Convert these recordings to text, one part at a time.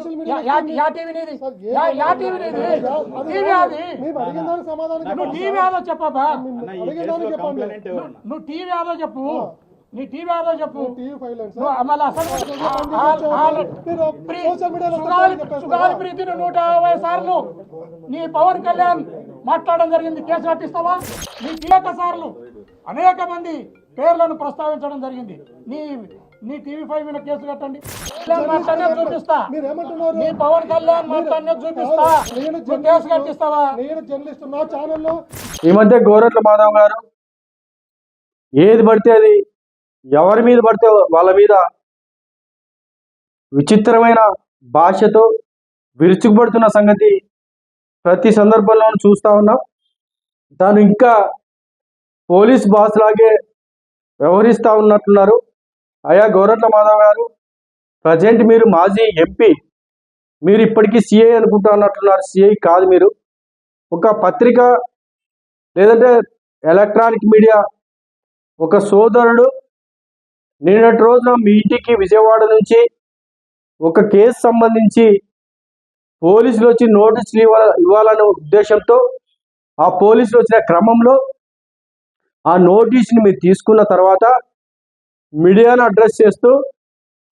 Social media yeah TV నీది yeah TV నీది TV అది మేము అడిగిన దానికి సమాధానం నువ్వు చెప్పండి. టీవీ ఆదో చెప్పబ్బా అడిగిన దానికి చెప్పండి. నువ్వు టీవీ ఆదో చెప్పు నీ టీవీ ఆదో చెప్పు టీవీ ఫైవ్ లైన్స్ మళ్ళీ అసలు సోషల్ మీడియాలో సుగాలి ప్రీతిని 150 సార్లు నీ పవన్ కళ్యాణ్ మాట్లాడడం జరిగింది. కేసు కట్టిస్తావా? నీ కీలక సార్లు అనేక మంది పేర్లను ప్రస్తావించడం జరిగింది. నీ టీవీ 5 మీద కేసు కట్టండి. చూపిస్తా మీరేమంటున్నారు? నీ పవన్ కళ్యాణ్ మాట్లాడినా చూపిస్తా. కేసు కట్టిస్తావా? నేను జర్నలిస్ట్ నా ఛానల్లో ఈ మధ్య గోరట్ల మాధవ్ గారు ఏది పడితే అది ఎవరి మీద పడితే వాళ్ళ మీద విచిత్రమైన భాషతో విరుచుకుపడుతున్న సంగతి ప్రతి సందర్భంలో చూస్తూ ఉన్నాం. తాను ఇంకా పోలీస్ బాస్ లాగే వ్యవహరిస్తూ ఉన్నట్టున్నారు. అయా గోరట్ల మాధవ్ గారు, ప్రజెంట్ మీరు మాజీ ఎంపీ, మీరు ఇప్పటికీ సిఐ అనుకుంటా ఉన్నట్టున్నారు. సిఐ కాదు, మీరు ఒక పత్రిక లేదంటే ఎలక్ట్రానిక్ మీడియా ఒక సోదరుడు నిన్నటి రోజున మీ ఇంటికి విజయవాడ నుంచి ఒక కేసు సంబంధించి పోలీసులు వచ్చి నోటీసులు ఇవ్వాలనే ఉద్దేశంతో ఆ పోలీసులు వచ్చిన క్రమంలో ఆ నోటీసుని మీరు తీసుకున్న తర్వాత మీడియాను అడ్రస్ చేస్తూ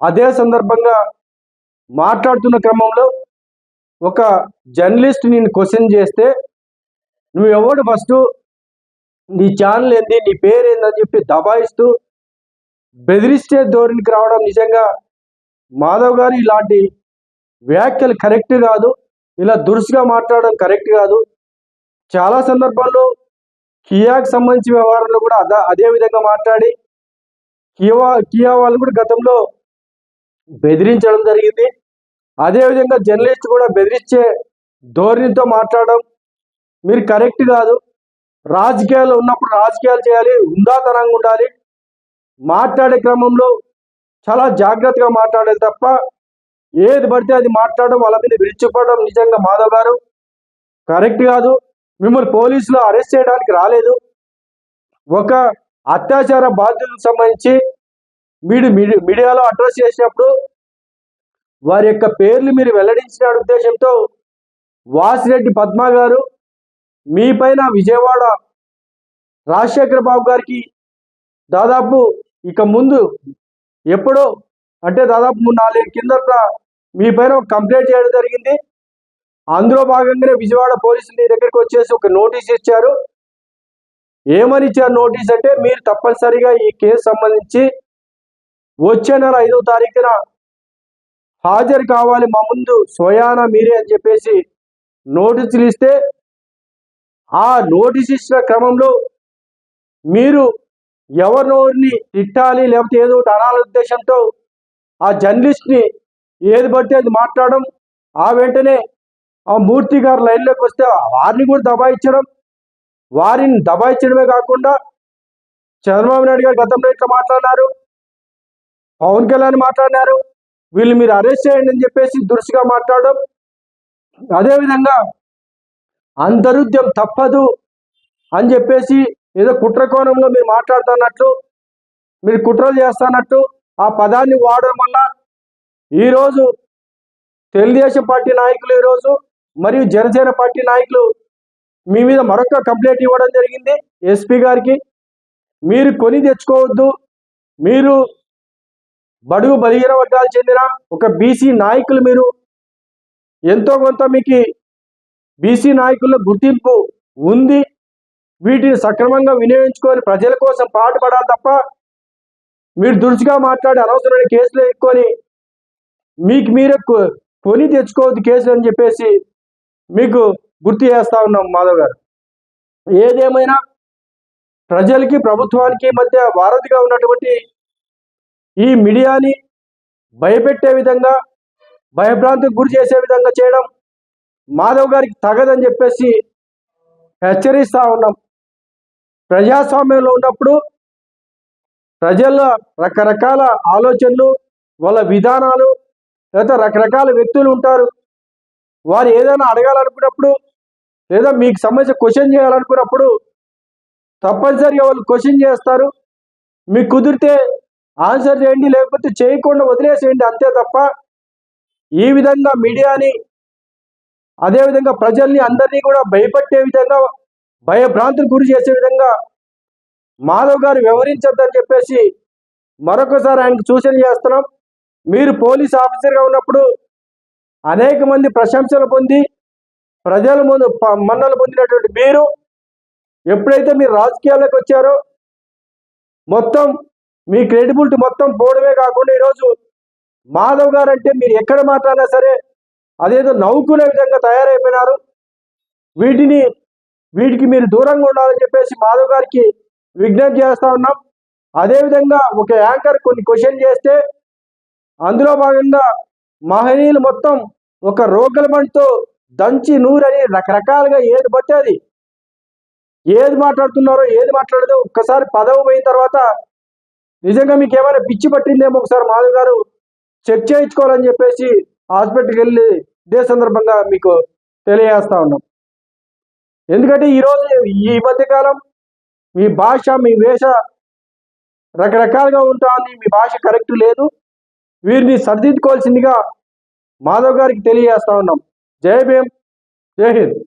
అదే సందర్భంగా మాట్లాడుతున్న క్రమంలో ఒక జర్నలిస్ట్ నేను క్వశ్చన్ చేస్తే నువ్వు ఎవడు ఫస్ట్, నీ ఛానల్ ఏంది, నీ పేరు ఏందని చెప్పి దబాయిస్తూ బెదిరిస్తే ధోరణికి రావడం నిజంగా మాధవ్ గారు ఇలాంటి వ్యాఖ్యలు కరెక్ట్ కాదు. ఇలా దురుసుగా మాట్లాడడం కరెక్ట్ కాదు. చాలా సందర్భాల్లో కియాకి సంబంధించిన వ్యవహారంలో కూడా అదే విధంగా మాట్లాడి కియా వాళ్ళు కూడా గతంలో బెదిరించడం జరిగింది. అదేవిధంగా జర్నలిస్ట్ కూడా బెదిరించే ధోరణితో మాట్లాడడం మీరు కరెక్ట్ కాదు. రాజకీయాల్లో ఉన్నప్పుడు రాజకీయాలు చేయాలి, హుందాతనంగా ఉండాలి. మాట్లాడే క్రమంలో చాలా జాగ్రత్తగా మాట్లాడాలి తప్ప ఏది పడితే అది మాట్లాడడం, వాళ్ళ మీద విరుచుకుపడడం నిజంగా మాధవ్ గారు కరెక్ట్ కాదు. మిమ్మల్ని పోలీసులు అరెస్ట్ చేయడానికి రాలేదు. ఒక అత్యాచార బాధ్యతలకు సంబంధించి మీరు మీడియాలో అడ్రస్ చేసినప్పుడు వారి యొక్క పేర్లు మీరు వెల్లడించిన ఉద్దేశంతో వాసిరెడ్డి పద్మ గారు మీ పైన విజయవాడ రాజశేఖర బాబు గారికి దాదాపు ఇక ముందు ఎప్పుడో అంటే దాదాపు 3-4 కిందట మీ పైన ఒక కంప్లైంట్ చేయడం జరిగింది. అందులో భాగంగానే విజయవాడ పోలీసులు మీ దగ్గరికి వచ్చేసి ఒక నోటీస్ ఇచ్చారు. ఏమని ఇచ్చారు నోటీస్ అంటే, మీరు తప్పనిసరిగా ఈ కేసు సంబంధించి వచ్చే నెల 5వ తారీఖున హాజరు కావాలి మా ముందు స్వయానా మీరే అని చెప్పేసి నోటీసులు ఇస్తే, ఆ నోటీస్ ఇచ్చిన క్రమంలో మీరు ఎవరినోరిని తిట్టాలి లేకపోతే ఏదో ఒకటి అనాల ఉద్దేశంతో ఆ జర్నలిస్ట్ని ఏది పడితే అది మాట్లాడడం, ఆ వెంటనే ఆ మూర్తి గారు లైన్లోకి వస్తే వారిని కూడా దబాయించడం, వారిని దబాయించడమే కాకుండా చంద్రబాబు నాయుడు గారు గతంలో ఇట్లా మాట్లాడినారు, పవన్ కళ్యాణ్ మాట్లాడినారు, వీళ్ళు మీరు అరెస్ట్ చేయండి అని చెప్పేసి దురుసుగా మాట్లాడడం. అదేవిధంగా అంతరుద్యం తప్పదు అని చెప్పేసి ఏదో కుట్ర కోణంలో మీరు మాట్లాడుతున్నట్లు, మీరు కుట్రలు చేస్తున్నట్టు ఆ పదాన్ని వాడడం వల్ల ఈరోజు తెలుగుదేశం పార్టీ నాయకులు ఈరోజు మరియు జనసేన పార్టీ నాయకులు మీ మీద మరొక కంప్లైంట్ ఇవ్వడం జరిగింది ఎస్పీ గారికి. మీరు కొని తెచ్చుకోవద్దు, మీరు బడుగు బలిగిన వర్గాలు చెందిన ఒక బీసీ నాయకులు, మీరు ఎంతో కొంత మీకు బీసీ నాయకుల్లో గుర్తింపు ఉంది, వీటిని సక్రమంగా వినియోగించుకొని ప్రజల కోసం పాటుపడాలి తప్ప మీరు దురుసుగా మాట్లాడి అనవసరమైన కేసులు ఎక్కుకొని మీకు మీరే కొని తెచ్చుకోవద్దు కేసులు అని చెప్పేసి మీకు గుర్తు చేస్తా ఉన్నాం మాధవ్ గారు. ఏదేమైనా ప్రజలకి ప్రభుత్వానికి మధ్య వారధిగా ఉన్నటువంటి ఈ మీడియాని భయపెట్టే విధంగా, భయభ్రాంతికి గురి చేసే విధంగా చేయడం మాధవ్ గారికి తగదని చెప్పేసి హెచ్చరిస్తూ ఉన్నాం. ప్రజాస్వామ్యంలో ఉన్నప్పుడు ప్రజల్లో రకరకాల ఆలోచనలు, వాళ్ళ విధానాలు, లేదా రకరకాల వ్యక్తులు ఉంటారు. వారు ఏదైనా అడగాలనుకున్నప్పుడు లేదా మీకు సంబంధించిన క్వశ్చన్ చేయాలనుకున్నప్పుడు తప్పనిసరిగా వాళ్ళు క్వశ్చన్ చేస్తారు. మీకు కుదిరితే ఆన్సర్ చేయండి, లేకపోతే చేయకుండా వదిలేసేయండి, అంతే తప్ప ఈ విధంగా మీడియాని అదేవిధంగా ప్రజల్ని అందరినీ కూడా భయపెట్టే విధంగా భయభ్రాంతులు గురి చేసే విధంగా మాధవ్ గారు వ్యవహరించొద్దని చెప్పేసి మరొకసారి ఆయనకు సూచన చేస్తున్నాం. మీరు పోలీస్ ఆఫీసర్గా ఉన్నప్పుడు అనేక మంది ప్రశంసలు పొంది ప్రజల ముందు మన్నలు పొందినటువంటి మీరు ఎప్పుడైతే మీరు రాజకీయాల్లోకి వచ్చారో మొత్తం మీ క్రెడిబిలిటీ మొత్తం పోవడమే కాకుండా ఈరోజు మాధవ్ గారు అంటే మీరు ఎక్కడ మాట్లాడినా సరే అదేదో నవ్వుకునే విధంగా తయారైపోయినారు. వీటికి మీరు దూరంగా ఉండాలని చెప్పేసి మాధవ్ గారికి విజ్ఞప్తి చేస్తా ఉన్నాం. అదేవిధంగా ఒక యాంకర్ కొన్ని క్వశ్చన్ చేస్తే అందులో భాగంగా మహనీయులు మొత్తం ఒక రోకల బండితో దంచి నూరని రకరకాలుగా ఏది పట్టే అది ఏది మాట్లాడుతున్నారో ఏది మాట్లాడదో ఒక్కసారి పదవి పోయిన తర్వాత నిజంగా మీకు ఏమైనా పిచ్చి పట్టిందేమో ఒకసారి మాధవ్ గారు చెక్ చేయించుకోవాలని చెప్పేసి హాస్పిటల్కి వెళ్ళి ఇదే సందర్భంగా మీకు తెలియజేస్తా ఉన్నాం. ఎందుకంటే ఈరోజు ఈ మధ్యకాలం మీ భాష మీ వేష రకరకాలుగా ఉంటా ఉంది. మీ భాష కరెక్ట్ లేదు. వీరిని సరిదిద్దుకోవాల్సిందిగా మాధవ్ గారికి తెలియజేస్తా ఉన్నాం. జై భీమ్, జై హింద్.